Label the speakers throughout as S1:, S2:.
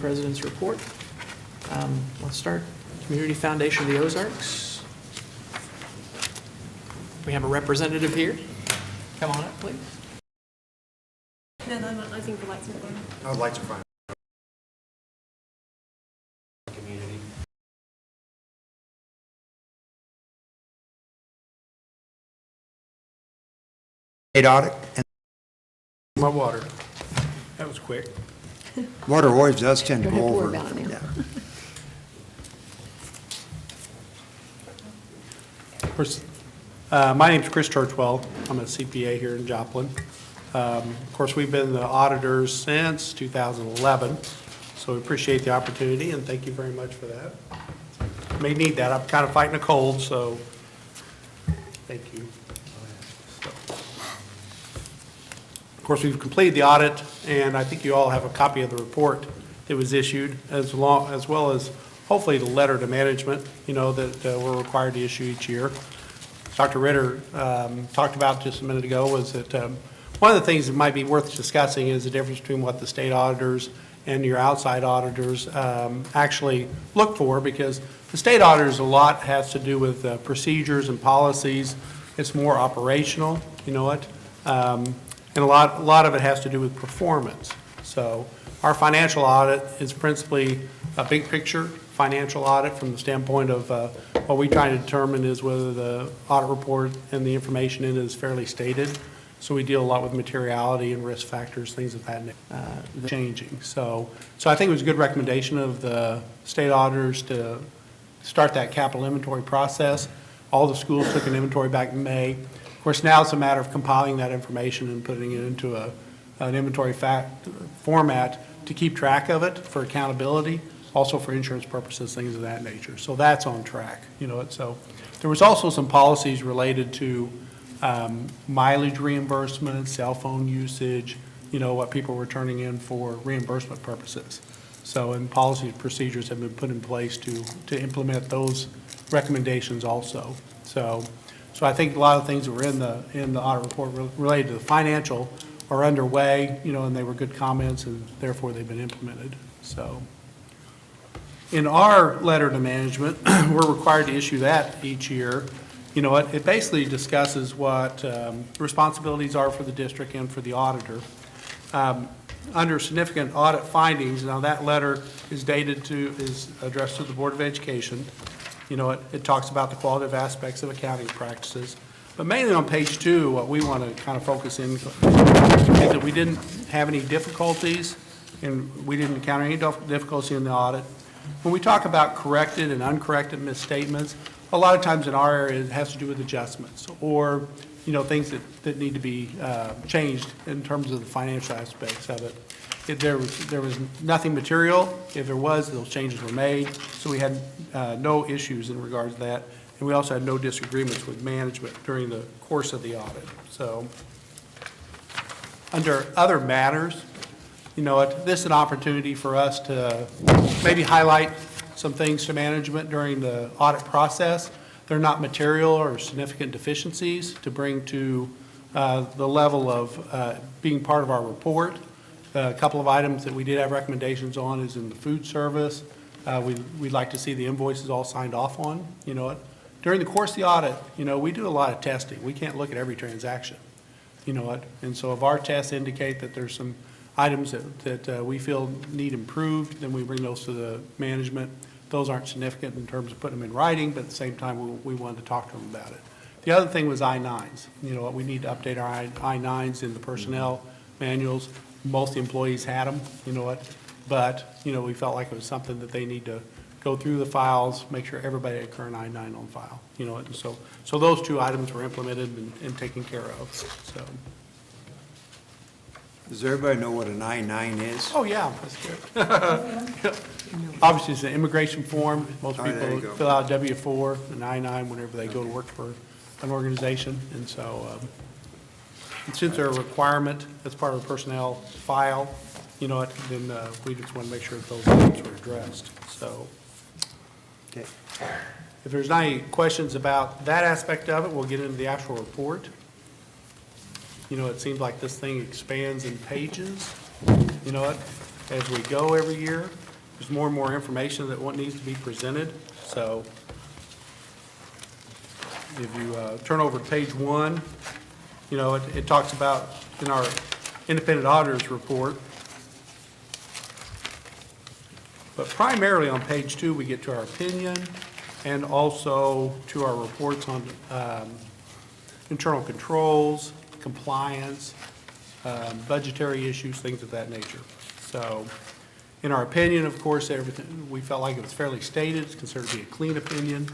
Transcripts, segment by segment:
S1: President's report. Let's start. Community Foundation of the Ozarks. We have a representative here. Come on up, please.
S2: No, I think the lights are on.
S3: I would like to find
S1: Community.
S3: state audit, and
S4: My water. That was quick.
S3: water always does tend to
S2: Don't have
S3: go
S2: to
S3: over.
S2: worry about it now.
S3: Yeah.
S4: Of course, my name's Chris Churchwell. I'm a CPA here in Joplin. Of course, we've been the auditors since 2011, so we appreciate the opportunity, and thank you very much for that. May need that. I'm kind of fighting a cold, so thank you. Of course, we've completed the audit, and I think you all have a copy of the report that was issued, as well as hopefully the letter to management, that we're required to issue each year. Dr. Ritter talked about just a minute ago was that one of the things that might be worth discussing is the difference between what the state auditors and your outside auditors actually look for, because the state auditors, a lot has to do with procedures and policies. It's more operational, and a lot of it has to do with performance. So our financial audit is principally a big picture financial audit from the standpoint of what we try to determine is whether the audit report and the information in it is fairly stated. So we deal a lot with materiality and risk factors, things of that nature, changing. So I think it was a good recommendation of the state auditors to start that capital inventory process. All the schools took an inventory back in May. Of course, now it's a matter of compiling that information and putting it into an inventory format to keep track of it for accountability, also for insurance purposes, things of that nature. So that's on track, So there was also some policies related to mileage reimbursement, cell phone usage, what people were turning in for reimbursement purposes. So, and policies and procedures have been put in place to implement those recommendations also. So I think a lot of things that were in the audit report related to the financial are underway, and they were good comments, and therefore they've been implemented. So in our letter to management, we're required to issue that each year. It basically discusses what responsibilities are for the district and for the auditor. Under significant audit findings, now that letter is addressed to the Board of Education. It talks about the qualitative aspects of accounting practices. But mainly on page 2, what we want to kind of focus in is that we didn't have any difficulties, and we didn't encounter any difficulty in the audit. When we talk about corrected and uncorrected misstatements, a lot of times in our area, it has to do with adjustments or, things that need to be changed in terms of the financial aspects of it. If there was nothing material. If there was, those changes were made. So we had no issues in regards to that. And we also had no disagreements with management during the course of the audit. So under other matters, this is an opportunity for us to maybe highlight some things to management during the audit process. They're not material or significant deficiencies to bring to the level of being part of our report. A couple of items that we did have recommendations on is in the food service. We'd like to see the invoices all signed off on. During the course of the audit, we do a lot of testing. We can't look at every transaction. And so if our tests indicate that there's some items that we feel need improved, then we bring those to the management. Those aren't significant in terms of putting them in writing, but at the same time, we wanted to talk to them about it. The other thing was I-9s. We need to update our I-9s in the personnel manuals. Most employees had them, but, we felt like it was something that they need to go through the files, make sure everybody had a current I-9 on file, and so those 2 items were implemented and taken care of, so.
S3: Does everybody know what an I-9 is?
S4: Oh, yeah, that's good. Obviously, it's an immigration form. Most
S3: Oh, there you
S4: people
S3: go.
S4: fill out W-4 and I-9 whenever they go to work for an organization. And so, and since they're a requirement as part of the personnel file, then we just want to make sure that those items are addressed. So
S3: Okay.
S4: if there's not any questions about that aspect of it, we'll get into the actual report. It seems like this thing expands in pages, as we go every year. there's more and more information that what needs to be presented. So if you turn over to page 1, you know, it talks about in our independent auditors report. But primarily on page 2, we get to our opinion and also to our reports on internal controls, compliance, budgetary issues, things of that nature. So in our opinion, of course, everything, we felt like it was fairly stated. It's considered to be a clean opinion.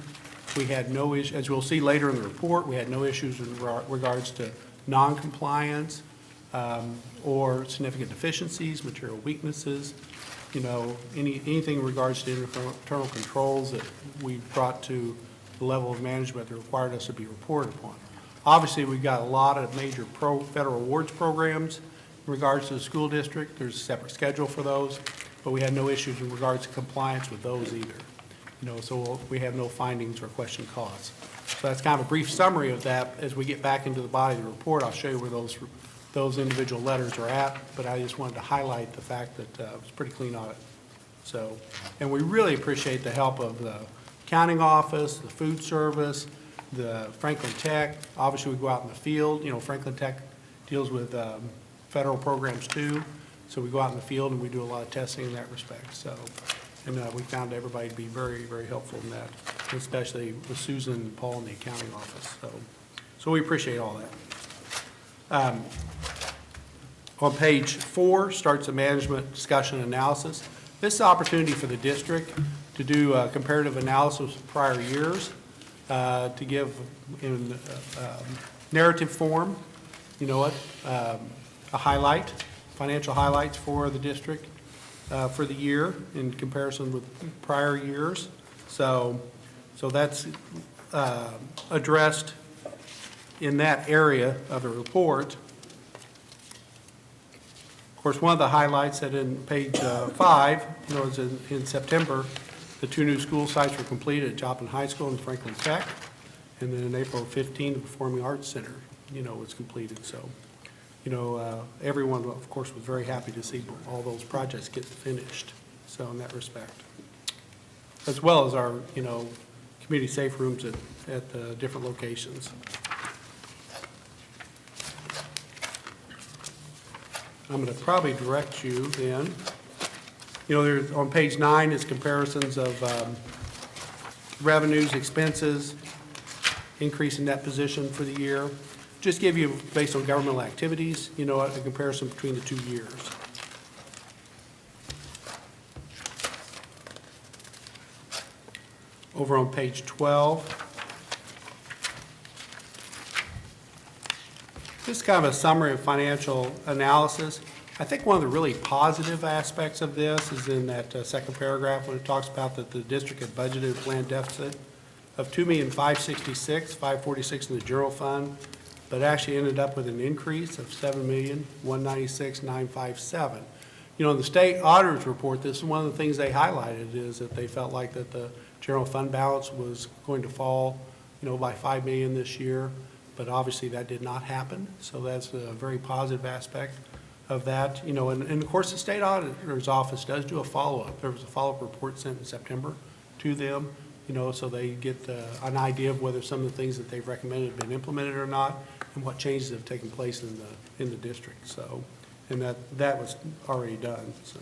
S4: We had no issue, as we'll see later in the report, we had no issues in regards to non-compliance or significant deficiencies, material weaknesses, you know, anything in regards to internal controls that we brought to the level of management that required us to be reported upon. Obviously, we've got a lot of major federal awards programs in regards to the school district. There's a separate schedule for those, but we had no issues in regards to compliance with those either. You know, so we have no findings or question cause. So that's kind of a brief summary of that. As we get back into the body of the report, I'll show you where those individual letters are at, but I just wanted to highlight the fact that it was a pretty clean audit. So, and we really appreciate the help of the accounting office, the food service, the Franklin Tech. Obviously, we go out in the field. You know, Franklin Tech deals with federal programs too, so we go out in the field and we do a lot of testing in that respect. So, and we found everybody to be very, very helpful in that, especially with Susan and Paul in the accounting office. So we appreciate all that. On page 4 starts the management discussion analysis. This is an opportunity for the district to do a comparative analysis of prior years, to give in narrative form, you know what, a highlight, financial highlights for the district for the year in comparison with prior years. So that's addressed in that area of the report. Of course, one of the highlights that in page 5, you know, is in September, the 2 new school sites were completed at Joplin High School and Franklin Tech. And then in April 15, the Performing Arts Center, you know, was completed. So, you know, everyone, of course, was very happy to see all those projects get finished. So in that respect, as well as our, you know, community safe rooms at the different locations. I'm going to probably direct you then. You know, there's, on page 9 is comparisons of revenues, expenses, increase in net position for the year. Just give you, based on governmental activities, you know, a comparison between the 2 years. Over on page 12, this is kind of a summary of financial analysis. I think one of the really positive aspects of this is in that second paragraph when it talks about that the district had budgeted a planned deficit of $2,566,546 in the general fund, but actually ended up with an increase of $7,196,957. You know, in the state auditor's report, this is one of the things they highlighted is that they felt like that the general fund balance was going to fall, you know, by $5 million this year, but obviously that did not happen. So that's a very positive aspect of that. You know, and of course the state auditor's office does do a follow-up. There was a follow-up report sent in September to them, you know, so they get an idea of whether some of the things that they've recommended have been implemented or not, and what changes have taken place in the district. So, and that was already done. So,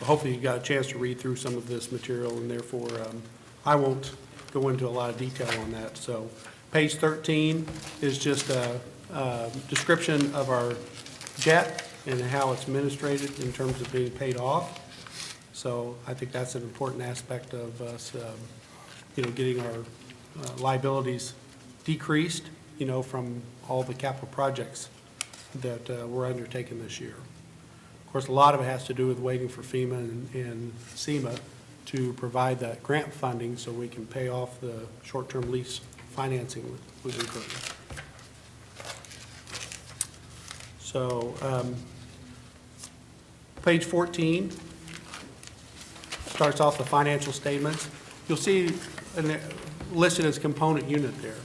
S4: hopefully you got a chance to read through some of this material, and therefore I won't go into a lot of detail on that. So, page 13 is just a description of our debt and how it's administrated in terms of being paid off. So I think that's an important aspect of us, you know, getting our liabilities decreased, you know, from all the capital projects that we're undertaking this year. Of course, a lot of it has to do with waiting for FEMA and SEMA to provide that grant funding so we can pay off the short-term lease financing we've incurred. So page 14 starts off the financial statements. You'll see listed as component unit there.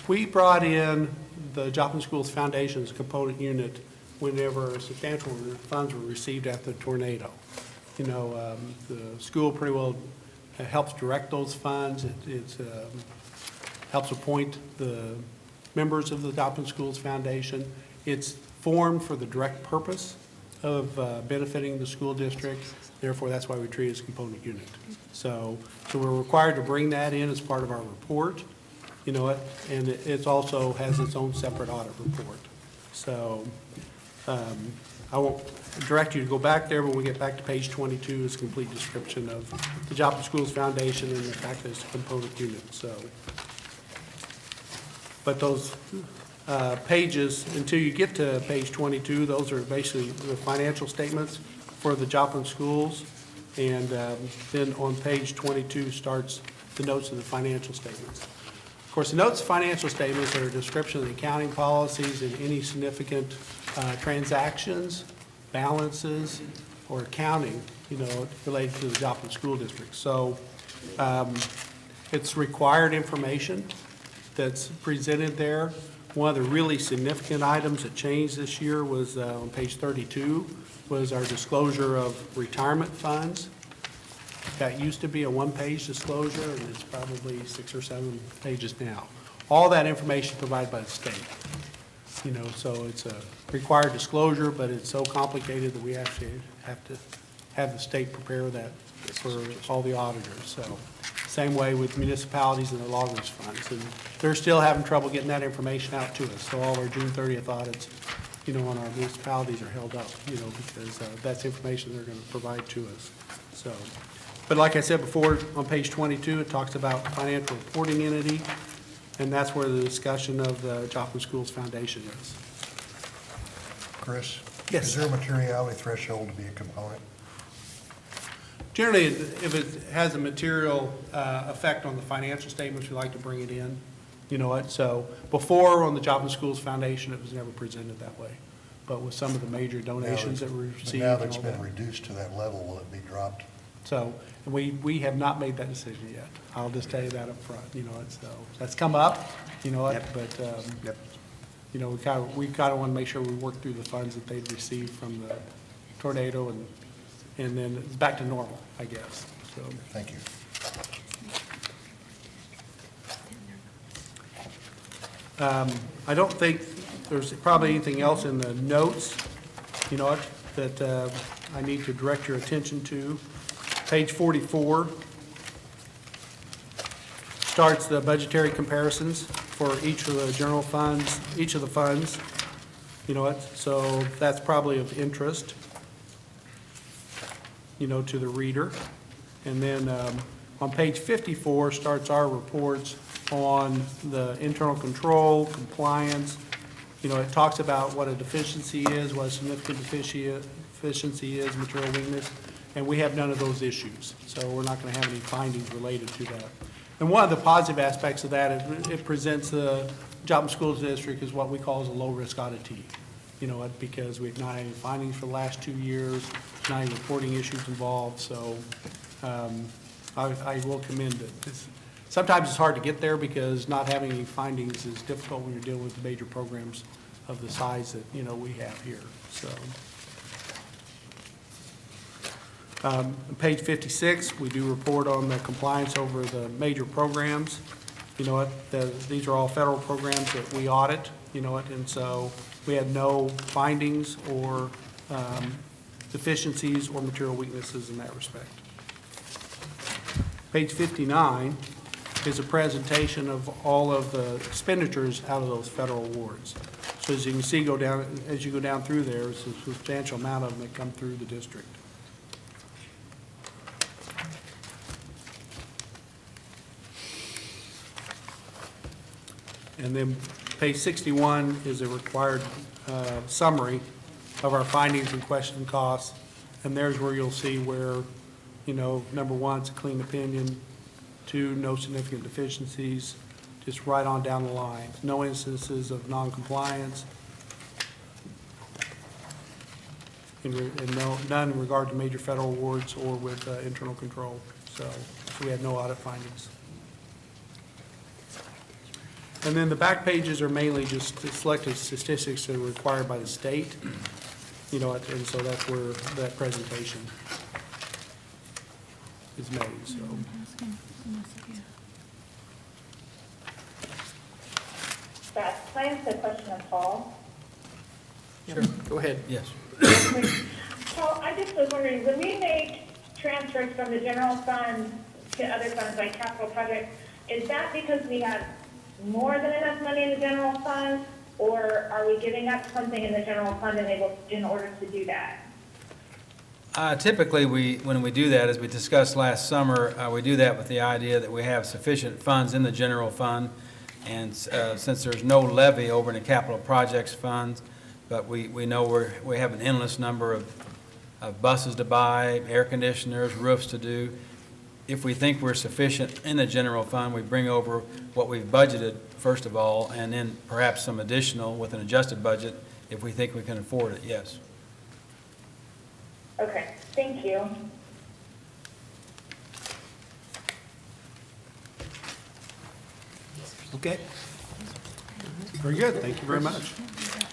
S4: We brought in the Joplin Schools Foundation's component unit whenever substantial funds were received after the tornado. You know, the school pretty well helps direct those funds. It helps appoint the members of the Joplin Schools Foundation. It's formed for the direct purpose of benefiting the school district. Therefore, that's why we treat it as a component unit. So we're required to bring that in as part of our report, you know, and it also has its own separate audit report. So I won't direct you to go back there, but when we get back to page 22, it's a complete description of the Joplin Schools Foundation and the fact that it's a component unit. So, but those pages, until you get to page 22, those are basically the financial statements for the Joplin schools. And then on page 22 starts the notes of the financial statements. Of course, the notes of financial statements are a description of the accounting policies and any significant transactions, balances, or accounting, you know, related to the Joplin School District. So it's required information that's presented there. One of the really significant items that changed this year was on page 32 was our disclosure of retirement funds. That used to be a one-page disclosure, and it's probably 6 or 7 pages now. All that information provided by the state. You know, so it's a required disclosure, but it's so complicated that we actually have to have the state prepare that for all the auditors. So same way with municipalities and the loggers funds. And they're still having trouble getting that information out to us. So all our June 30th audits, you know, on our municipalities are held up, you know, because that's information they're going to provide to us. So, but like I said before, on page 22, it talks about financial reporting entity, and that's where the discussion of the Joplin Schools Foundation is.
S5: Chris?
S4: Yes.
S5: Is there a materiality threshold to be a component?
S4: Generally, if it has a material effect on the financial statements, we like to bring it in. You know what? So before on the Joplin Schools Foundation, it was never presented that way. But with some of the major donations that we received.
S5: But now
S4: and
S5: that's
S4: all
S5: been
S4: that.
S5: reduced to that level, will it be dropped?
S4: So we have not made that decision yet. I'll just tell you that up front. You know, so that's come up. You know what?
S3: Yep.
S4: But
S3: Yep.
S4: you know, we kind of want to make sure we work through the funds that they'd received from the tornado, and then it's back to normal, I guess. So.
S5: Thank you.
S4: I don't think there's probably anything else in the notes, you know, that I need to direct your attention to. Page 44 starts the budgetary comparisons for each of the general funds, each of the funds, you know what? So that's probably of interest, you know, to the reader. And then on page 54 starts our reports on the internal control, compliance. You know, it talks about what a deficiency is, what a significant deficiency is, material weakness, and we have none of those issues. So we're not going to have any findings related to that. And one of the positive aspects of that is it presents the Joplin Schools District as what we call as a low-risk auditee. You know, because we've not had any findings for the last 2 years, not any reporting issues involved, so I will commend it. Sometimes it's hard to get there because not having any findings is difficult when you're dealing with the major programs of the size that, you know, we have here. So, on page 56, we do report on the compliance over the major programs. You know what? These are all federal programs that we audit. You know what? And so we had no findings or deficiencies or material weaknesses in that respect. Page 59 is a presentation of all of the expenditures out of those federal awards. So as you can see, as you go down through there, there's a substantial amount of them that come through the district. And then page 61 is a required summary of our findings and question costs. And there's where you'll see where, you know, number 1, it's a clean opinion. 2, no significant deficiencies, just right on down the line. No instances of noncompliance, and none in regard to major federal awards or with internal control. So we had no audit findings. And then the back pages are mainly just selected statistics that are required by the state, you know, and so that's where that presentation is made, so.
S6: Beth, can I ask a question of Paul?
S1: Sure, go ahead.
S7: Yes.
S6: Paul, I just was wondering, when we make transfers from the general fund to other funds like capital projects, is that because we have more than enough money in the general fund? Or are we giving up something in the general fund in order to do that?
S7: Typically, when we do that, as we discussed last summer, we do that with the idea that we have sufficient funds in the general fund. And since there's no levy over in the capital projects fund, but we know we have an endless number of buses to buy, air conditioners, roofs to do. If we think we're sufficient in the general fund, we bring over what we've budgeted, first of all, and then perhaps some additional with an adjusted budget if we think we can afford it, yes.
S6: Okay, thank you.
S3: Okay.
S4: Very good, thank you very much.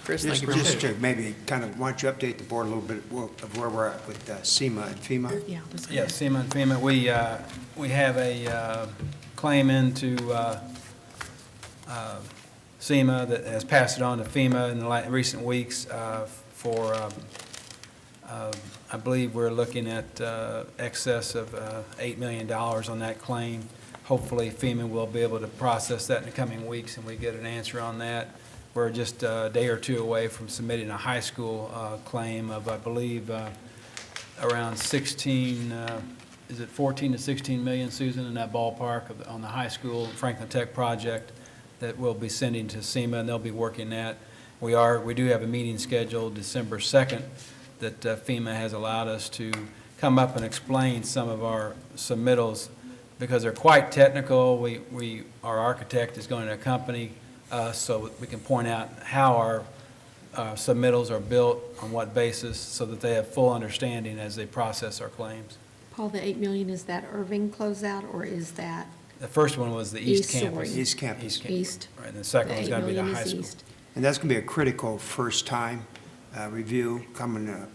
S1: Chris, thank you very much.
S3: Just to maybe kind of, why don't you update the board a little bit of where we're at with SEMA and FEMA?
S1: Yeah.
S7: Yes, SEMA and FEMA, we have a claim into SEMA that has passed it on to FEMA in the recent weeks for, I believe we're looking at excess of $8 million on that claim. Hopefully FEMA will be able to process that in the coming weeks and we get an answer on that. We're just a day or two away from submitting a high school claim of, I believe, around 16, is it 14 to 16 million, Susan, in that ballpark on the high school Franklin Tech project that we'll be sending to SEMA, and they'll be working that. We do have a meeting scheduled December 2nd that FEMA has allowed us to come up and explain some of our submittals because they're quite technical. Our architect is going to accompany us so we can point out how our submittals are built, on what basis, so that they have full understanding as they process our claims.
S2: Paul, the 8 million, is that Irving closeout, or is that
S7: The first one was the East
S2: East,
S7: Campus.
S2: sorry.
S3: East Campus.
S2: east?
S7: Right, and the second one's
S2: The
S7: going
S2: 8
S7: to be the
S2: million
S7: high
S2: is
S7: school.
S2: east.
S3: And that's going to be a critical first-time review coming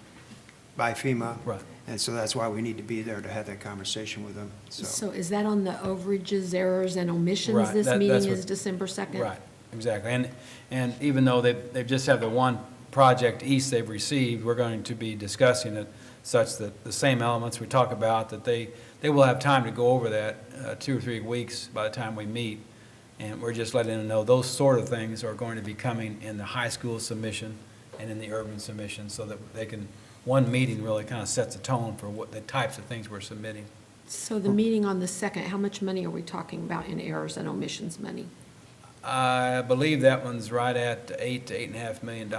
S3: by FEMA.
S7: Right.
S3: And so that's why we need to be there to have that conversation with them, so.
S2: So is that on the overages, errors, and omissions?
S7: Right,
S2: This
S7: that's
S2: meeting
S7: what-
S2: is December 2nd?
S7: Right, exactly. And even though they just have the one project east they've received, we're going to be discussing it such that the same elements we talk about, that they will have time to go over that 2 or 3 weeks by the time we meet. And we're just letting them know those sort of things are going to be coming in the high school submission and in the urban submission so that they can, one meeting really kind of sets a tone for what the types of things we're submitting.
S2: So the meeting on the 2nd, how much money are we talking about in errors and omissions money?
S7: I believe that one's right at $8 to $8.5 million.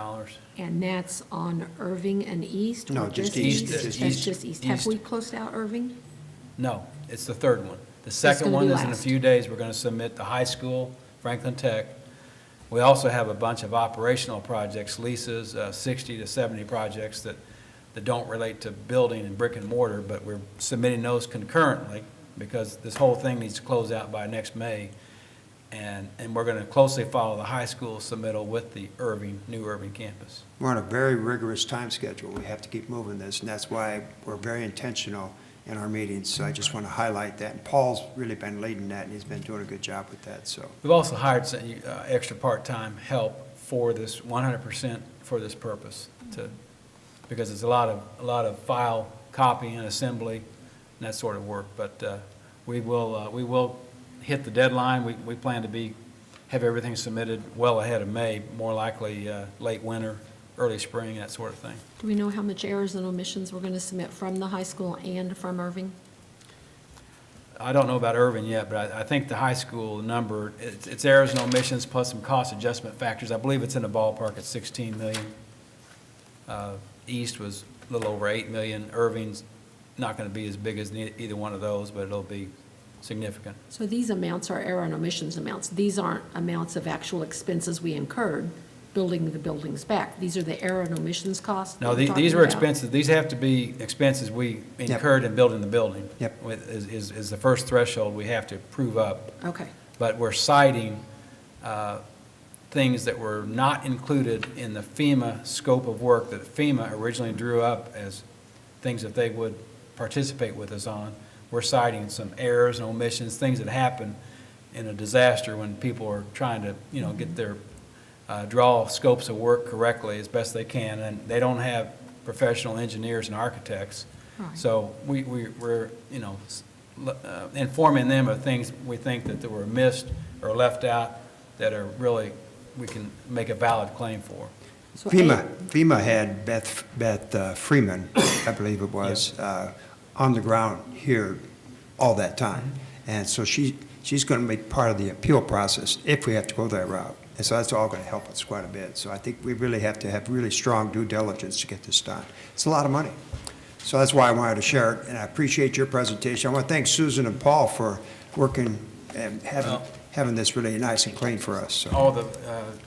S2: And that's on Irving and East?
S3: No,
S2: or
S3: just
S7: east,
S2: That's
S7: just
S2: just
S7: east.
S2: east. Have
S7: East.
S2: we closed out Irving?
S7: No, it's the third one. The second
S2: gonna be
S7: one is in a
S2: last.
S7: few days. We're going to submit the high school, Franklin Tech. We also have a bunch of operational projects, leases, 60 to 70 projects that don't relate to building and brick and mortar, but we're submitting those concurrently because this whole thing needs to close out by next May. And we're going to closely follow the high school submittal with the new Irving campus.
S3: We're on a very rigorous time schedule. We have to keep moving this, and that's why we're very intentional in our meetings. So I just want to highlight that. And Paul's really been leading that, and he's been doing a good job with that, so.
S7: We've also hired some extra part-time help for this, 100% for this purpose, because it's a lot of file copying and assembly and that sort of work. But we will hit the deadline. We plan to have everything submitted well ahead of May, more likely late winter, early spring, that sort of thing.
S2: Do we know how much errors and omissions we're going to submit from the high school and from Irving?
S7: I don't know about Irving yet, but I think the high school number, it's errors and omissions plus some cost adjustment factors. I believe it's in the ballpark at 16 million. East was a little over 8 million. Irving's not going to be as big as either one of those, but it'll be significant.
S2: So these amounts are error and omissions amounts. These aren't amounts of actual expenses we incurred building the buildings back. These are the error and omissions costs?
S7: No,
S2: that we're
S7: these
S2: talking
S7: were
S2: about?
S7: expenses, these have to be expenses we incurred in building the building.
S3: Yep.
S7: Is the first threshold we have to prove up.
S2: Okay.
S7: But we're citing things that were not included in the FEMA scope of work that FEMA originally drew up as things that they would participate with us on. We're citing some errors and omissions, things that happen in a disaster when people are trying to, get their, draw scopes of work correctly as best they can, and they don't have professional engineers and architects.
S2: Right.
S7: So we're, informing them of things we think that they were missed or left out that are really, we can make a valid claim for.
S2: So
S3: FEMA had Beth Freeman, I believe it was, on the ground here all that time. And so she's going to make part of the appeal process if we have to go that route. And so that's all going to help us quite a bit. So I think we really have to have really strong due diligence to get this done. It's a lot of money. So that's why I wanted to share it, and I appreciate your presentation. I want to thank Susan and Paul for working and having this really nice and clean for us. So.
S7: All the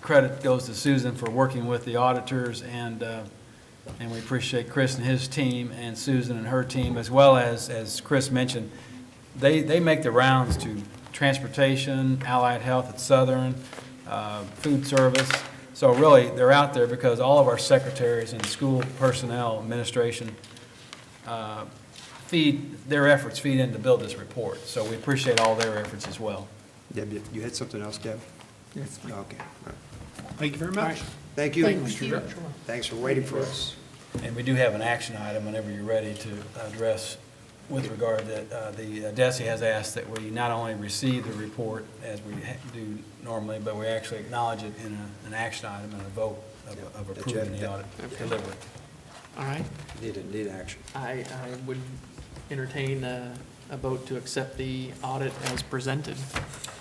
S7: credit goes to Susan for working with the auditors, and we appreciate Chris and his team and Susan and her team, as well as Chris mentioned, they make the rounds to transportation, allied health at Southern, food service. So really, they're out there because all of our secretaries and school personnel, administration, their efforts feed in to build this report. So we appreciate all their efforts as well.
S3: Deb, you had something else, Deb?
S2: Yes.
S3: Okay. All right.
S4: Thank you very much.
S3: Thank you.
S2: Thank you.
S3: Thanks for waiting for us.
S7: And we do have an action item whenever you're ready to address with regard that the DESI has asked that we not only receive the report as we do normally, but we actually acknowledge it in an action item and a vote of approving the audit delivery.
S1: All right.
S3: Need action.
S1: I would entertain a vote to accept the audit as presented.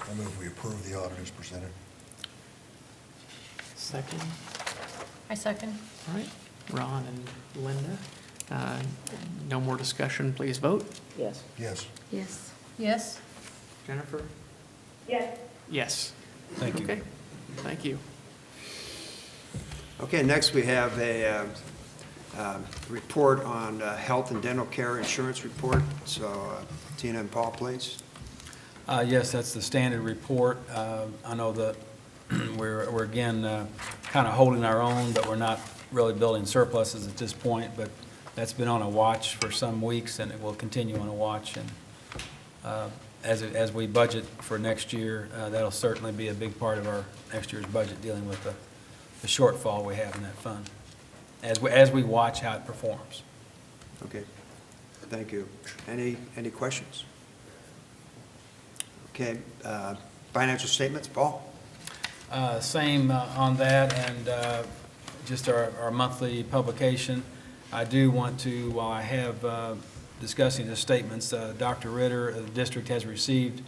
S5: I move we approve the audit as presented.
S1: Second.
S2: I second.
S1: All right. Ron and Linda. No more discussion, please vote.
S2: Yes.
S5: Yes.
S2: Yes. Yes.
S1: Jennifer?
S6: Yes.
S1: Yes.
S7: Thank you.
S1: Okay, thank you.
S3: Okay, next we have a report on health and dental care insurance report. So Tina and Paul, please.
S7: Yes, that's the standard report. I know that we're again kind of holding our own, but we're not really building surpluses at this point, but that's been on a watch for some weeks, and it will continue on a watch. And as we budget for next year, that'll certainly be a big part of our next year's budget, dealing with the shortfall we have in that fund, as we watch how it performs.
S3: Okay, thank you. Any questions? Okay, financial statements, Paul?
S7: Same on that, and just our monthly publication. I do want to, while I have discussing the statements, Dr. Ritter of the district has received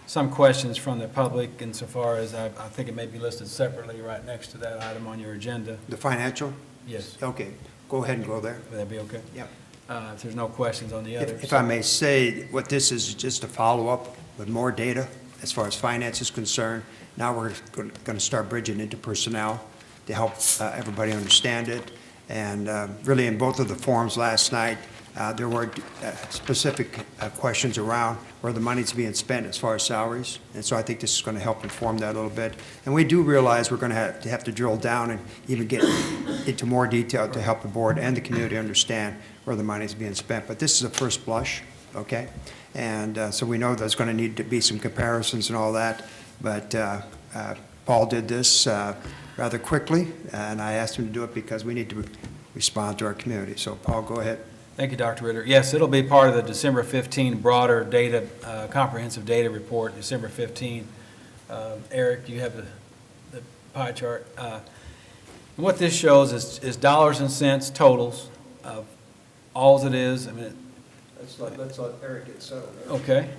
S7: some questions from the public insofar as I think it may be listed separately right next to that item on your agenda.
S3: The financial?
S7: Yes.
S3: Okay, go ahead and go there.
S7: Would that be okay?
S3: Yeah.
S7: If there's no questions on the others.
S3: If I may say, what this is just a follow-up with more data as far as finance is concerned. Now we're going to start bridging into personnel to help everybody understand it. And really in both of the forums last night, there were specific questions around where the money's being spent as far as salaries. And so I think this is going to help inform that a little bit. And we do realize we're going to have to drill down and even get into more detail to help the board and the community understand where the money's being spent. But this is a first blush, okay? And so we know there's going to need to be some comparisons and all that. But Paul did this rather quickly, and I asked him to do it because we need to respond to our community. So Paul, go ahead.
S7: Thank you, Dr. Ritter. Yes, it'll be part of the December 15 broader data, comprehensive data report, December 15. Eric, you have the pie chart. What this shows is dollars and cents totals of all it is. I mean,
S3: Let's let Eric get settled.
S7: okay.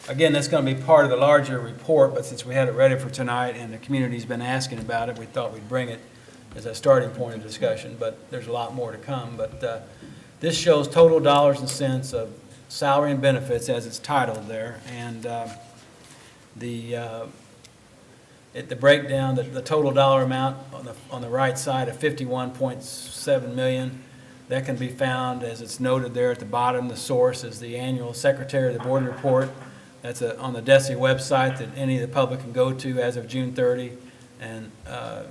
S7: Again, that's going to be part of the larger report, but since we had it ready for tonight and the community's been asking about it, we thought we'd bring it as a starting point of discussion, but there's a lot more to come. But this shows total dollars and cents of salary and benefits as it's titled there. And the breakdown, the total dollar amount on the right side of $51.7 million, that can be found as it's noted there at the bottom. The source is the annual Secretary of the Board report. That's on the DESI website that any of the public can go to as of June 30 and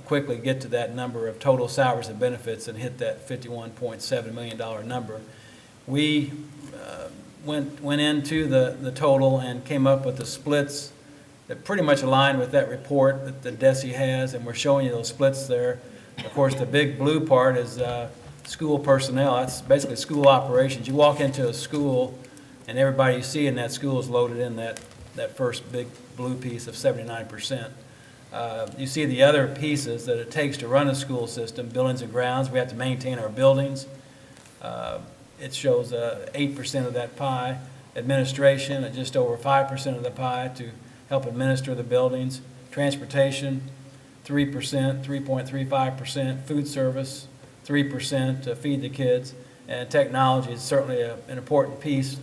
S7: quickly get to that number of total salaries and benefits and hit that $51.7 million number. We went into the total and came up with the splits that pretty much aligned with that report that the DESI has, and we're showing you those splits there. Of course, the big blue part is school personnel. That's basically school operations. You walk into a school, and everybody you see in that school is loaded in that first big blue piece of 79%. You see the other pieces that it takes to run a school system, buildings and grounds. We have to maintain our buildings. It shows 8% of that pie. Administration at just over 5% of the pie to help administer the buildings. Transportation, 3%, 3.35%. Food service, 3% to feed the kids. And technology is certainly an important piece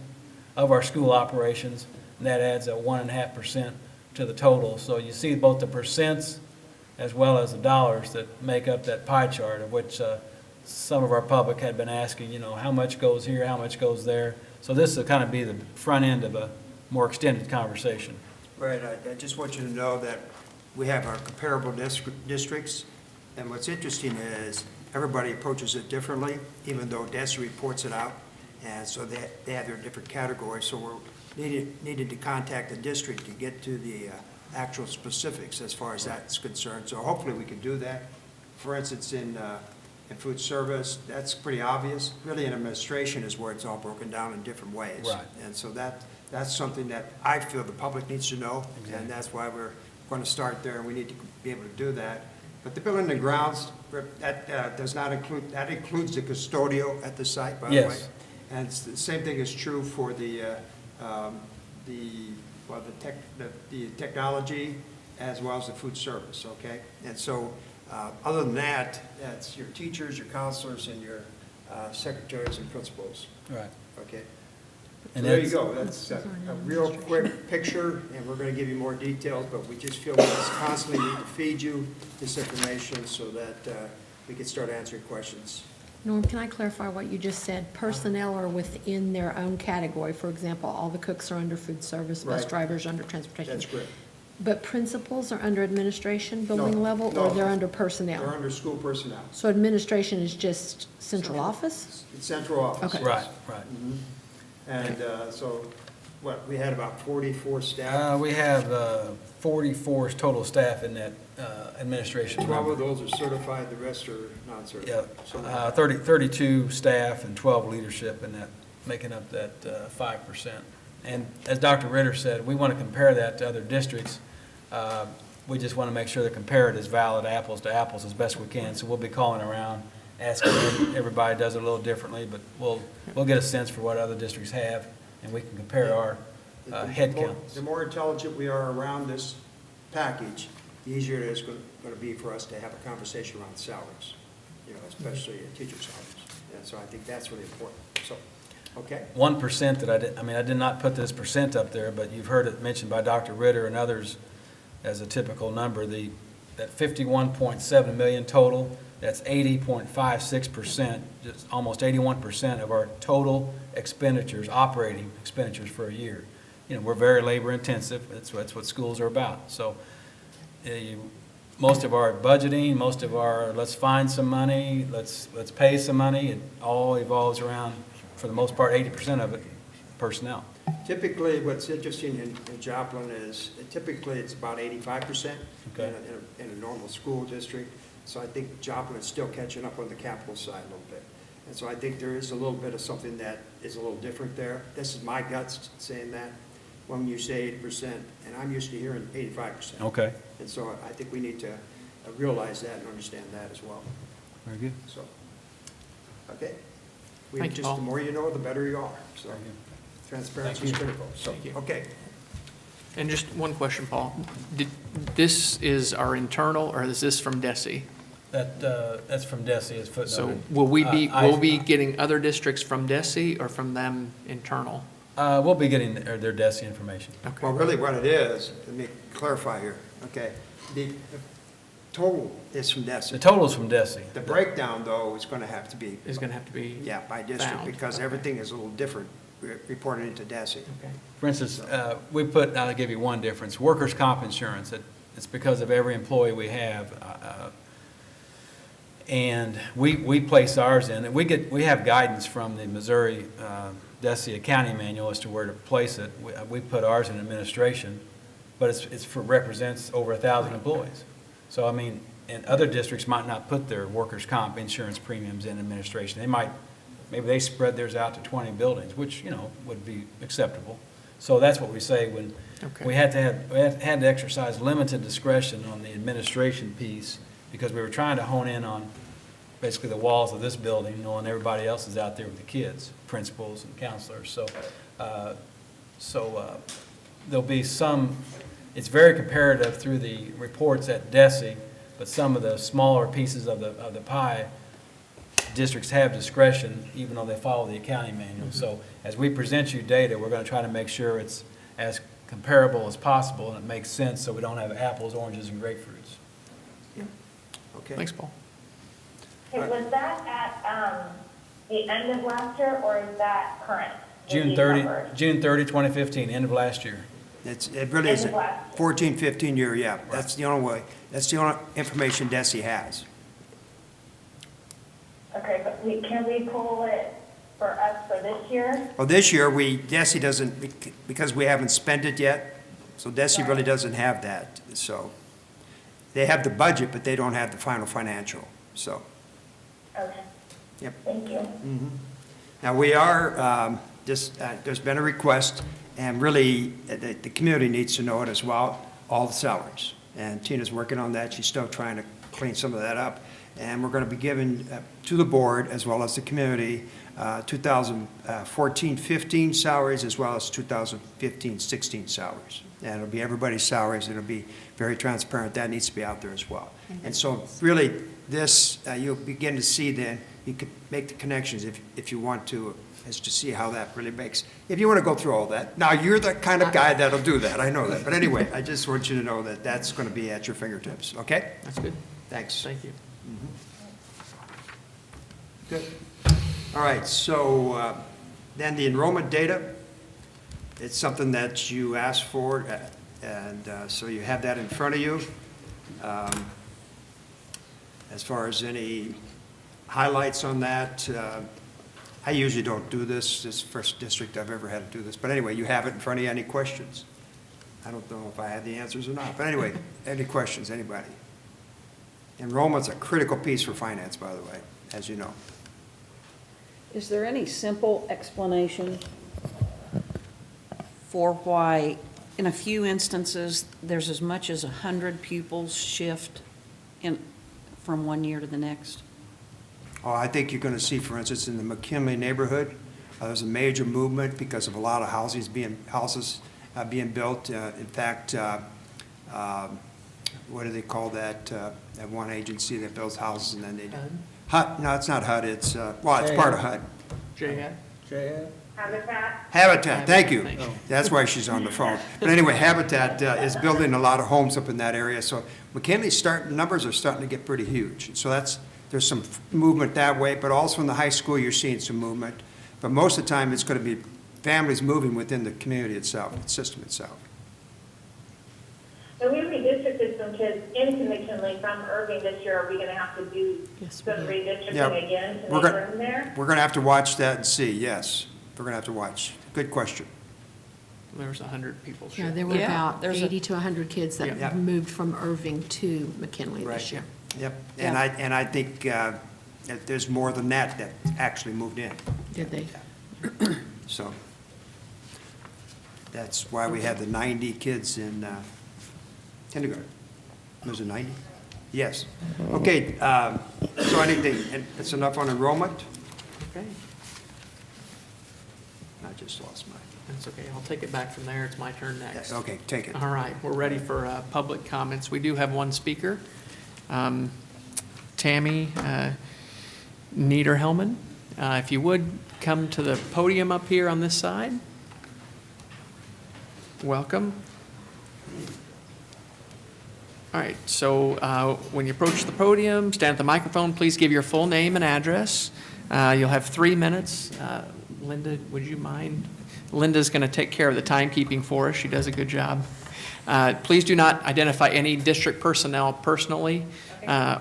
S7: of our school operations, and that adds a 1.5% to the total. So you see both the percents as well as the dollars that make up that pie chart, of which some of our public had been asking, you know, how much goes here, how much goes there. So this will kind of be the front end of a more extended conversation.
S3: Right, I just want you to know that we have our comparable districts, and what's interesting is everybody approaches it differently, even though DESI reports it out, and so they have their different categories, so we're needed to contact the district to get to the actual specifics as far as that's concerned, so hopefully we can do that. For instance, in food service, that's pretty obvious. Really, in administration is where it's all broken down in different ways.
S7: Right.
S3: And so that's something that I feel the public needs to know,
S7: Exactly.
S3: and that's why we're going to start there, and we need to be able to do that. But the building and grounds, that does not include, that includes the custodial at the site, by the way.
S7: Yes.
S3: And it's the same thing is true for the technology as well as the food service, okay? And so, other than that, that's your teachers, your counselors, and your secretaries and principals,
S7: Right.
S3: okay?
S7: And
S3: So there you
S7: that's-
S3: go, that's a real quick picture, and we're gonna give you more details, but we just feel we just constantly need to feed you this information so that we can start answering questions.
S2: Norm, can I clarify what you just said? Personnel are within their own category. For example, all the cooks are under food service, bus
S3: Right.
S2: drivers are under transportation.
S3: That's correct.
S2: But principals are under administration, building
S3: No,
S2: level, or
S3: no.
S2: they're under
S3: They're
S2: personnel?
S3: under school personnel.
S2: So administration is just central office?
S3: It's central office.
S2: Okay.
S7: Right, right.
S3: Mhm. And so, what, we had about 44 staff?
S7: We have 44 total staff in that administration
S3: 12 of
S7: number.
S3: those are certified, the rest are
S7: Yeah,
S3: non-certified. So
S7: 32 staff and 12 leadership in that, making up that 5%. And as Dr. Ritter said, we want to compare that to other districts. We just want to make sure the comparative is valid, apples to apples, as best we can. So we'll be calling around, asking everybody does it a little differently, but we'll get a sense for what other districts have, and we can compare our head counts.
S3: The more intelligent we are around this package, the easier it is going to be for us to have a conversation around salaries, you know, especially teacher salaries. And so I think that's really important. So, okay?
S7: 1% that I did not put this percent up there, but you've heard it mentioned by Dr. Ritter and others as a typical number. That 51.7 million total, that's 80.56%, just almost 81% of our total expenditures, operating expenditures for a year. You know, we're very labor intensive. That's what schools are about. So most of our budgeting, most of our let's find some money, let's pay some money, it all evolves around, for the most part, 80% of it, personnel.
S3: Typically, what's interesting in Joplin is, typically it's about 85%
S7: Okay.
S3: in a normal school district. So I think Joplin is still catching up on the capital side a little bit. And so I think there is a little bit of something that is a little different there. This is my guts saying that, when you say 80%, and I'm used to hearing 85%.
S7: Okay,
S3: And so I think we need to realize that and understand that as well.
S7: very good.
S3: So, okay?
S1: Thank you,
S3: Just
S1: Paul.
S3: the more you know, the better you are. So
S7: Very good.
S3: transparency is critical. So,
S1: Thank you.
S3: okay.
S1: And just one question, Paul. This is our internal, or is this from DESI?
S7: That's from DESI, as footnoted.
S1: So will we be
S7: I-
S1: getting other districts from DESI or from them internal?
S7: We'll be getting their DESI information.
S3: Well, really what it is, let me clarify here, okay? The total is from
S7: The
S3: DESI.
S7: total's from DESI.
S3: The breakdown, though, is going to have to be,
S1: Is going to have to be
S3: yeah, by district,
S1: found.
S3: because
S1: Okay.
S3: everything is a little different reported into DESI.
S1: Okay.
S7: For instance, we put, I'll give you one difference, workers' comp insurance. It's because of every employee we have. And we place ours in, and we have guidance from the Missouri DESI accounting manual as to where to place it. We put ours in administration, but represents over 1,000 employees. So, I mean, and other districts might not put their workers' comp insurance premiums in administration. Maybe they spread theirs out to 20 buildings, which, would be acceptable. So that's what we say when
S1: Okay.
S7: we had to exercise limited discretion on the administration piece, because we were trying to hone in on basically the walls of this building, knowing everybody else is out there with the kids, principals and counselors. So there'll be some, it's very comparative through the reports at DESI, but some of the smaller pieces of the pie, districts have discretion, even though they follow the accounting manual. So as we present you data, we're going to try to make sure it's as comparable as possible and it makes sense, so we don't have apples, oranges, and grapefruits.
S3: Okay.
S1: Thanks, Paul.
S6: Okay, was that at, the end of last year, or is that current?
S7: June
S6: These
S7: 30,
S6: numbers?
S7: June 30, 2015, end of last year.
S3: It really is
S6: End of last
S3: 14, 15 year, yeah. That's the only way, that's the only information DESI has.
S6: Okay, but can we pull it for us for this year?
S3: Well, this year, DESI doesn't, because we haven't spent it yet, so DESI really doesn't have that. So they have the budget, but they don't have the final financial, so.
S6: Okay.
S3: Yep.
S6: Thank you.
S3: Now, we are, there's been a request, and really, the community needs to know it as well, all the salaries. And Tina's working on that. She's still trying to clean some of that up. And we're going to be giving to the board, as well as the community, 2014-15 salaries, as well as 2015-16 salaries. And it'll be everybody's salaries. It'll be very transparent. That needs to be out there as well. And so really, this, you'll begin to see then, you could make the connections if you want to, as to see how that really makes, if you want to go through all that. Now, you're the kind of guy that'll do that, I know that. But anyway, I just want you to know that that's going to be at your fingertips, okay?
S1: That's good.
S3: Thanks.
S1: Thank you.
S3: Good. All right, so then the enrollment data, it's something that you asked for, and so you have that in front of you. As far as any highlights on that, I usually don't do this. This is the first district I've ever had to do this. But anyway, you have it in front of you. Any questions? I don't know if I have the answers or not. But anyway, any questions, anybody? Enrollment's a critical piece for finance, by the way, as you know.
S8: Is there any simple explanation for why, in a few instances, there's as much as 100 pupils shift from one year to the next?
S3: Oh, I think you're going to see, for instance, in the McKinley neighborhood, there's a major movement because of a lot of houses being built. In fact, what do they call that? That one agency that builds houses and then they. HUD? No, it's not HUD. It's it's part of HUD.
S1: J-Hat?
S6: Habitat?
S3: Habitat. Thank you.
S1: Thank you.
S3: That's why she's on the phone. But anyway, Habitat is building a lot of homes up in that area. So McKinley's numbers are starting to get pretty huge. And so there's some movement that way, but also in the high school, you're seeing some movement. But most of the time, it's going to be families moving within the community itself, the system itself.
S6: So we redistricted some kids into McKinley from Irving this year. Are we going to have to do
S2: Yes, we
S6: some
S2: did.
S6: redistricting
S3: Yeah.
S6: again to
S3: We're
S6: make
S3: gonna-
S6: room there?
S3: We're going to have to watch that and see, yes. We're going to have to watch. Good question.
S1: There's 100 people.
S2: Yeah,
S1: sure.
S2: there were
S8: Yeah,
S2: about
S8: there's
S2: 80 to 100 kids
S3: Yeah.
S2: that moved from Irving to McKinley this year.
S3: Yep. And I think that there's more than that actually moved in.
S2: Did they?
S3: So that's why we had the 90 kids in kindergarten. Was it 90? Yes. Okay, so anything, and it's enough on enrollment?
S1: Okay,
S3: I just lost mine.
S1: that's okay. I'll take it back from there. It's my turn next.
S3: Okay, take it.
S1: All right, we're ready for public comments. We do have one speaker, Tammy Niederhellman. If you would, come to the podium up here on this side. Welcome. All right, so when you approach the podium, stand at the microphone, please give your full name and address. You'll have 3 minutes. Linda, would you mind? Linda's going to take care of the timekeeping for us. She does a good job. Please do not identify any district personnel personally,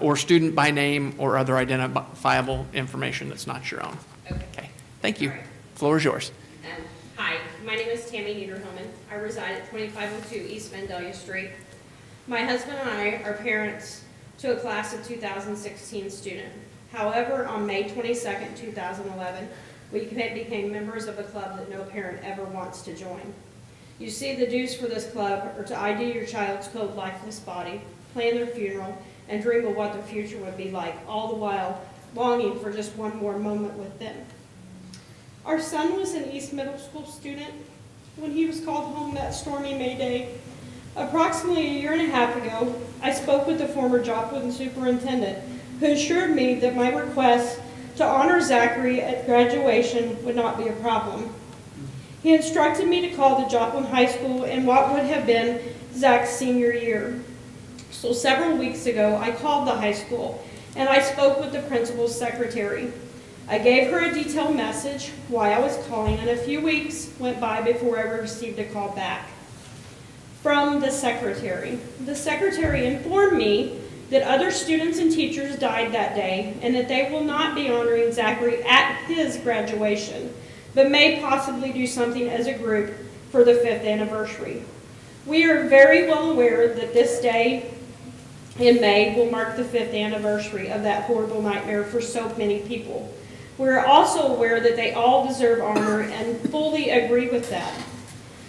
S1: or student by name or other identifiable information that's not your own. Okay, thank you.
S9: All right.
S1: Floor is yours.
S9: Hi, my name is Tammy Niederhomen. I reside at 2502 East Vandalia Street. My husband and I are parents to a class of 2016 student. However, on May 22nd, 2011, we became members of a club that no parent ever wants to join. You see, the dues for this club are to ID your child's cold, lifeless body, plan their funeral, and dream of what their future would be like, all the while longing for just one more moment with them. Our son was an East Middle School student when he was called home that stormy May day. Approximately a year and a half ago, I spoke with the former Joplin superintendent, who assured me that my request to honor Zachary at graduation would not be a problem. He instructed me to call the Joplin High School in what would have been Zach's senior year. So several weeks ago, I called the high school and I spoke with the principal's secretary. I gave her a detailed message, why I was calling, and a few weeks went by before I received a call back from the secretary. The secretary informed me that other students and teachers died that day and that they will not be honoring Zachary at his graduation, but may possibly do something as a group for the 5th anniversary. We are very well aware that this day in May will mark the 5th anniversary of that horrible nightmare for so many people. We're also aware that they all deserve honor and fully agree with that.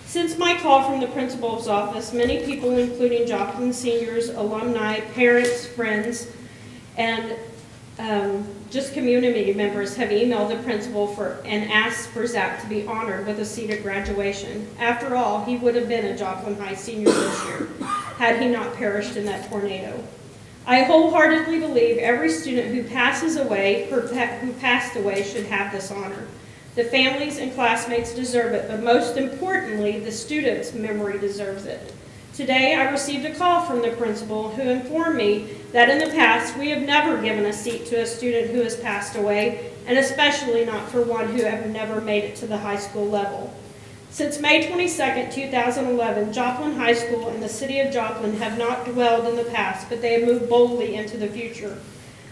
S9: Since my call from the principal's office, many people, including Joplin seniors, alumni, parents, friends, and just community members have emailed the principal and asked for Zach to be honored with a seat at graduation. After all, he would have been a Joplin High senior this year had he not perished in that tornado. I wholeheartedly believe every student who passes away, who passed away, should have this honor. The families and classmates deserve it, but most importantly, the student's memory deserves it. Today, I received a call from the principal who informed me that in the past, we have never given a seat to a student who has passed away, and especially not for one who have never made it to the high school level. Since May 22nd, 2011, Joplin High School and the City of Joplin have not dwelled in the past, but they have moved boldly into the future.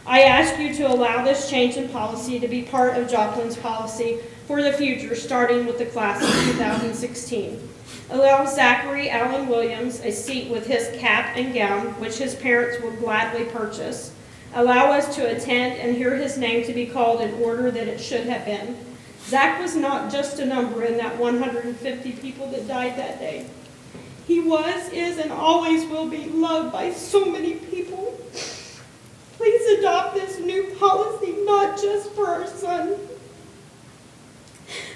S9: I ask you to allow this change in policy to be part of Joplin's policy for the future, starting with the class of 2016. Allow Zachary Allen Williams a seat with his cap and gown, which his parents will gladly purchase. Allow us to attend and hear his name to be called in order that it should have been. Zach was not just a number in that 150 people that died that day. He was, is, and always will be loved by so many people. Please adopt this new policy, not just for our son,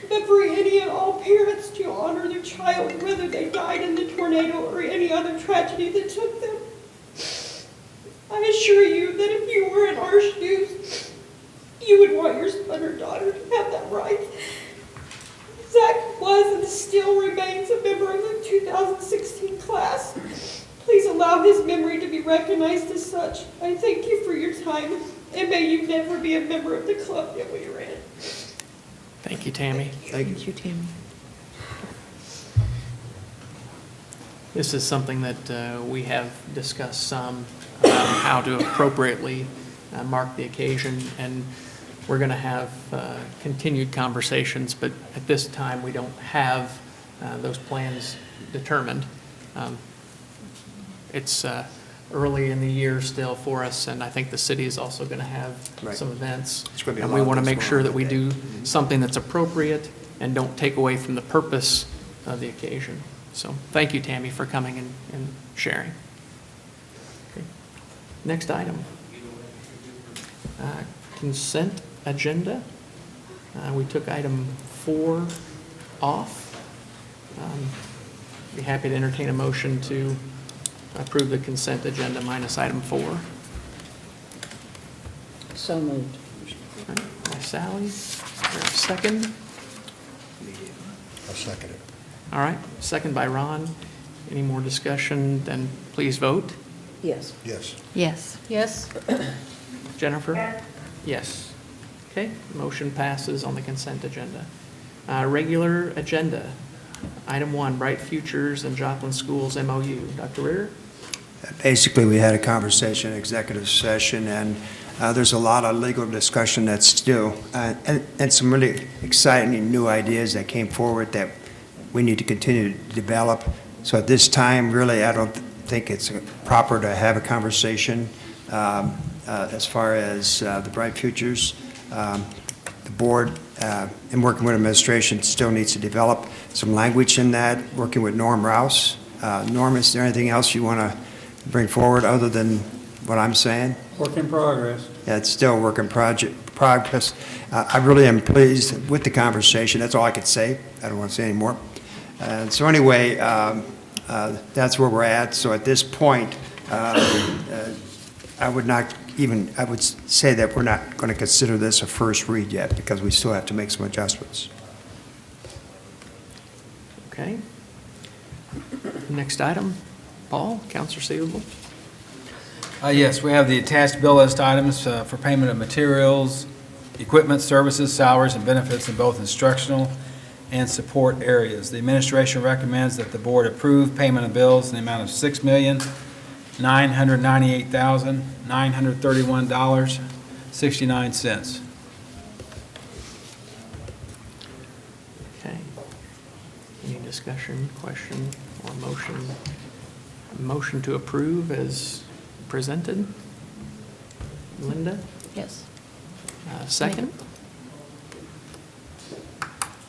S9: but for any and all parents to honor their child, whether they died in the tornado or any other tragedy that took them. I assure you that if you were in our shoes, you would want your son or daughter to have that right. Zach was and still remains a member of the 2016 class. Please allow his memory to be recognized as such. I thank you for your time, and may you never be a member of the club that we are in.
S1: Thank you, Tammy.
S3: Thank you.
S2: Tammy.
S1: This is something that we have discussed some about how to appropriately mark the occasion, and we're going to have continued conversations, but at this time, we don't have those plans determined. It's early in the year still for us, and I think the city is also going to have
S3: Right.
S1: some events.
S3: It's gonna be a
S1: And
S3: lot
S1: we
S3: of
S1: want to
S3: things
S1: make
S3: going
S1: sure
S3: on
S1: that we
S3: that
S1: do
S3: day.
S1: something that's appropriate and don't take away from the purpose of the occasion. So thank you, Tammy, for coming and sharing. Okay. Next item. Consent agenda. We took item 4 off. Be happy to entertain a motion to approve the consent agenda minus item 4.
S8: So moved.
S1: All right, by Sally. Is there a second?
S5: I'll second it.
S1: All right, second by Ron. Any more discussion? Then please vote.
S8: Yes.
S5: Yes.
S2: Yes. Yes.
S1: Jennifer?
S6: Yes.
S1: Yes. Okay, motion passes on the consent agenda. Regular agenda, item 1, Bright Futures and Joplin Schools MOU. Dr. Ritter?
S3: Basically, we had a conversation, executive session, and there's a lot of legal discussion that's due, and some really exciting and new ideas that came forward that we need to continue to develop. So at this time, really, I don't think it's proper to have a conversation as far as the Bright Futures. The board, in working with administration, still needs to develop some language in that, working with Norm Rouse. Norm, is there anything else you want to bring forward other than what I'm saying?
S10: Work in progress.
S3: Yeah, it's still a work in progress. I really am pleased with the conversation. That's all I could say. I don't want to say any more. So anyway, that's where we're at. So at this point, I would say that we're not going to consider this a first read yet because we still have to make some adjustments.
S1: Okay. Next item, Paul, accounts receivable.
S7: Yes, we have the attached bill list items for payment of materials, equipment, services, salaries, and benefits in both instructional and support areas. The administration recommends that the board approve payment of bills in the amount of $6,998,931.69.
S1: Okay. Any discussion, question, or motion? A motion to approve as presented. Linda,
S2: Yes.
S1: second.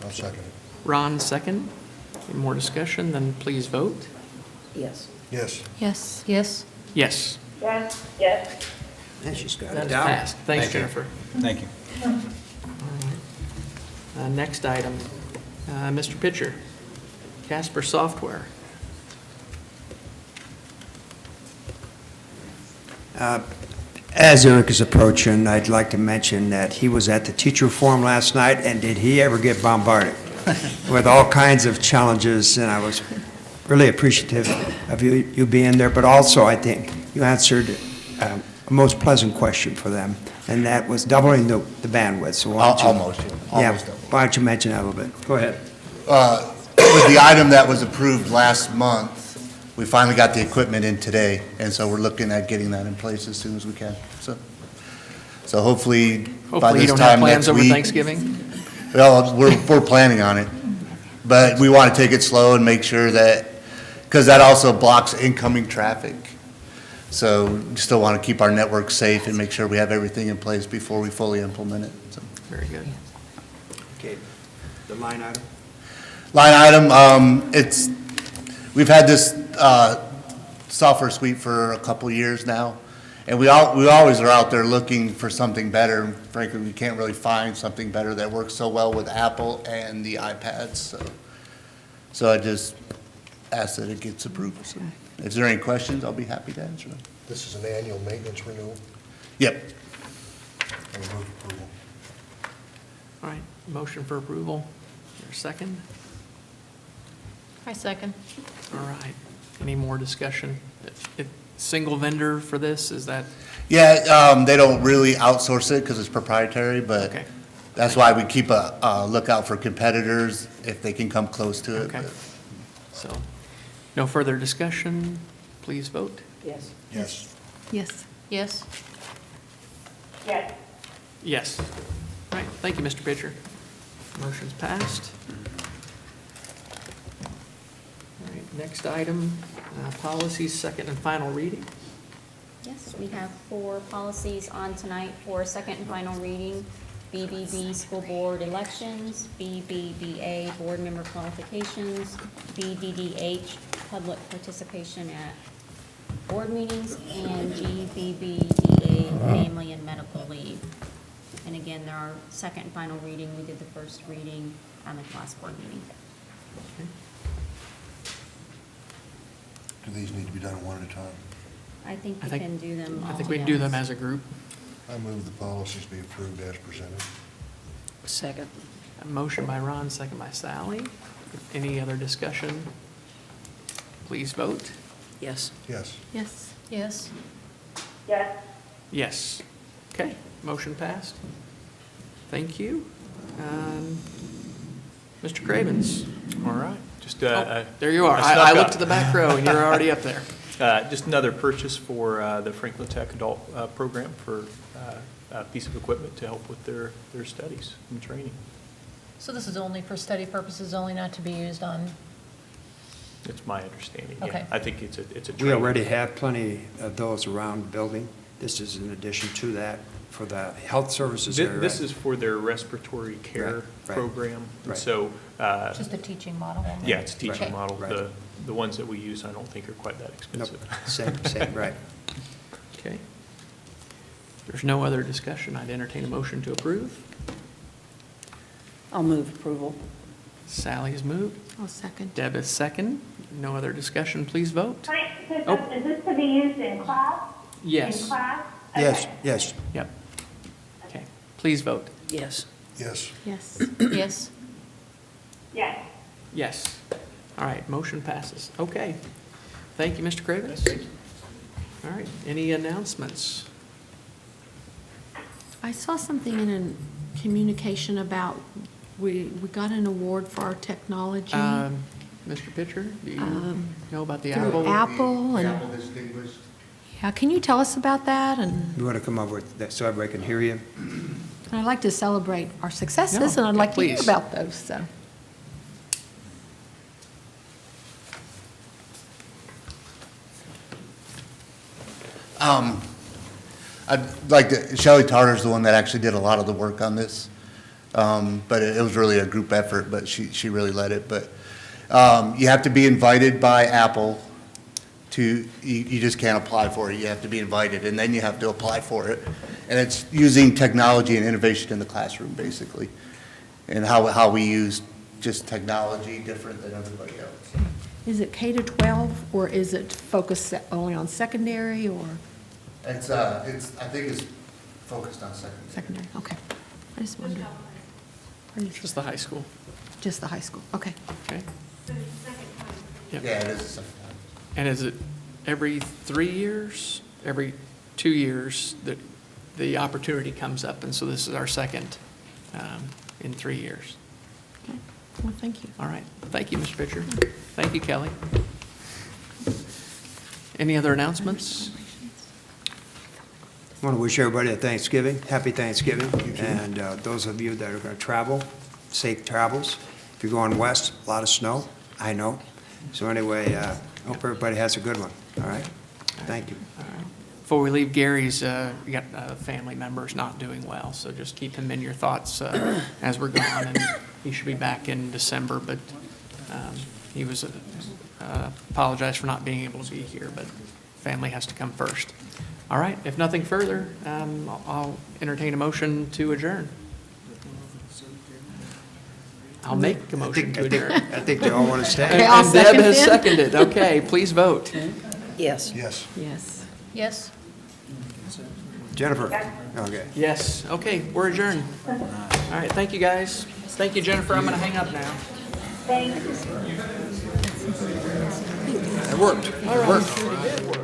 S5: I'll second it.
S1: Ron, second. Any more discussion, then please vote.
S8: Yes.
S5: Yes.
S2: Yes. Yes.
S1: Yes,
S6: Yes, yes.
S3: And she's got
S1: that
S3: it
S1: is
S3: down.
S1: passed. Thanks,
S7: Thank you.
S1: Jennifer.
S7: Thank you.
S1: Next item, Mr. Pitcher, Casper Software.
S3: As Eric is approaching, I'd like to mention that he was at the teacher forum last night, and did he ever get bombarded with all kinds of challenges, and I was really appreciative of you being there, but also I think you answered a most pleasant question for them, and that was doubling the bandwidth. So why don't you-
S5: Almost, yeah.
S3: Yeah,
S5: Almost double.
S3: why don't you mention that a little bit? Go ahead.
S11: With the item that was approved last month, we finally got the equipment in today, and so we're looking at getting that in place as soon as we can. So hopefully, by
S1: Hopefully you
S11: this
S1: don't have
S11: time
S1: plans
S11: next
S1: over
S11: week.
S1: Thanksgiving.
S11: Well, we're planning on it, but we want to take it slow and make sure that, because that also blocks incoming traffic. So we still want to keep our network safe and make sure we have everything in place before we fully implement it. So.
S1: Very good.
S3: Okay, the line item?
S11: Line item, we've had this software suite for a couple of years now, and we always are out there looking for something better. Frankly, we can't really find something better that works so well with Apple and the iPads. So I just ask that it gets approved. So if there are any questions, I'll be happy to answer them.
S5: This is an annual maintenance renewal.
S11: Yep.
S5: I would move approval.
S1: All right, motion for approval. Your second?
S2: I second.
S1: All right. Any more discussion? Single vendor for this, is that?
S11: Yeah, they don't really outsource it because it's proprietary, but
S1: Okay.
S11: that's why we keep a lookout for competitors if they can come close to it.
S1: Okay.
S11: but-
S1: So, no further discussion. Please vote.
S8: Yes.
S5: Yes.
S2: Yes. Yes.
S6: Yes.
S1: Yes. All right, thank you, Mr. Pitcher. Motion's passed. All right, next item, policies, second and final reading.
S12: Yes, we have 4 policies on tonight for second and final reading. BBB, school board elections, BBBA, board member qualifications, BDDH, public participation at board meetings, and GBBDA, family and medical leave. And again, there are second and final reading. We did the first reading on the last board meeting.
S5: Do these need to be done one at a time?
S12: I think
S1: I
S12: we
S1: think-
S12: can do them all
S1: I think we can do them
S12: together.
S1: as a group.
S5: I move the policies be approved as presented.
S8: Second.
S1: A motion by Ron, second by Sally. Any other discussion? Please vote.
S8: Yes.
S5: Yes.
S2: Yes. Yes.
S6: Yes.
S1: Yes. Okay, motion passed. Thank you. Mr. Cravens.
S10: All right, just,
S1: Oh, there you are.
S10: I snuck
S1: I
S10: up.
S1: looked to the back row, and you're already up there.
S10: just another purchase for the Franklin Tech Adult Program for a piece of equipment to help with their studies and training.
S13: So this is only for study purposes, only not to be used on,
S10: It's my understanding, yeah.
S13: Okay.
S10: I think it's a
S3: We
S10: training.
S3: already have plenty of those around the building. This is in addition to that for the health services area.
S10: This
S3: right?
S10: is for their respiratory care
S3: right.
S10: program. And
S3: Right.
S10: So,
S13: just a teaching model only?
S10: yeah, it's a teaching
S13: Okay.
S10: model.
S3: Right.
S10: The ones that we use, I don't think are quite that
S3: Nope,
S10: expensive.
S3: same, right.
S1: Okay. If there's no other discussion, I'd entertain a motion to approve.
S8: I'll move approval.
S1: Sally has moved.
S2: I'll second.
S1: Deb is second. No other discussion, please vote. Oh.
S6: Is this to be used in class?
S1: Yes.
S6: In class?
S3: Yes,
S6: Okay.
S3: yes.
S1: Yep. Okay, please vote.
S8: Yes.
S5: Yes.
S2: Yes.
S13: Yes.
S6: Yes.
S1: Yes. All right, motion passes. Okay. Thank you, Mr. Cravens. All right, any announcements?
S2: I saw something in a communication about, we got an award for our technology
S1: Mr. Pitcher, do you
S2: Um,
S1: know about the
S2: through
S1: Apple?
S2: Apple, and,
S11: Apple distinguished.
S2: yeah, can you tell us about that? And
S3: You want to come up with that so everybody can hear you?
S2: I'd like to celebrate our successes,
S1: No,
S2: and I'd like to hear
S1: please.
S2: about those, so.
S11: I'd like to, Shelley Tarter's the one that actually did a lot of the work on this. But it was really a group effort, but she really led it. But you have to be invited by Apple to, you just can't apply for it. You have to be invited, and then you have to apply for it. And it's using technology and innovation in the classroom, basically, and how we use just technology different than everybody else.
S2: Is it K to 12, or is it focused only on secondary, or
S11: I think it's focused on secondary.
S2: secondary? Okay. I just wondered.
S1: Just the high school,
S2: Just the high school, okay.
S1: okay? Yep.
S11: Yeah, it is the second time.
S1: And is it every 3 years, every 2 years that the opportunity comes up? And so this is our second in 3 years.
S2: Okay. Well, thank you.
S1: All right. Thank you, Mr. Pitcher. Thank you, Kelly. Any other announcements?
S3: I want to wish everybody a Thanksgiving, happy Thanksgiving. And those of you that are going to travel, safe travels. If you're going west, a lot of snow, I know. So anyway, hope everybody has a good one, all right? Thank you.
S1: All right. Before we leave, Gary's, we got family members not doing well, so just keep him in your thoughts as we're gone, and he should be back in December, but he was, apologize for not being able to be here, but family has to come first. All right, if nothing further, I'll entertain a motion to adjourn. I'll make a motion to adjourn.
S3: I think they all want to stay.
S2: Okay, I'll
S1: And Deb
S2: second
S1: has
S2: then.
S1: seconded. Okay, please vote.
S8: Yes.
S5: Yes.
S2: Yes.
S13: Yes.
S3: Jennifer? Okay.
S1: Yes, okay, we're adjourned. All right, thank you, guys. Thank you, Jennifer. I'm going to hang up now.
S6: Thanks.
S3: It worked. It worked.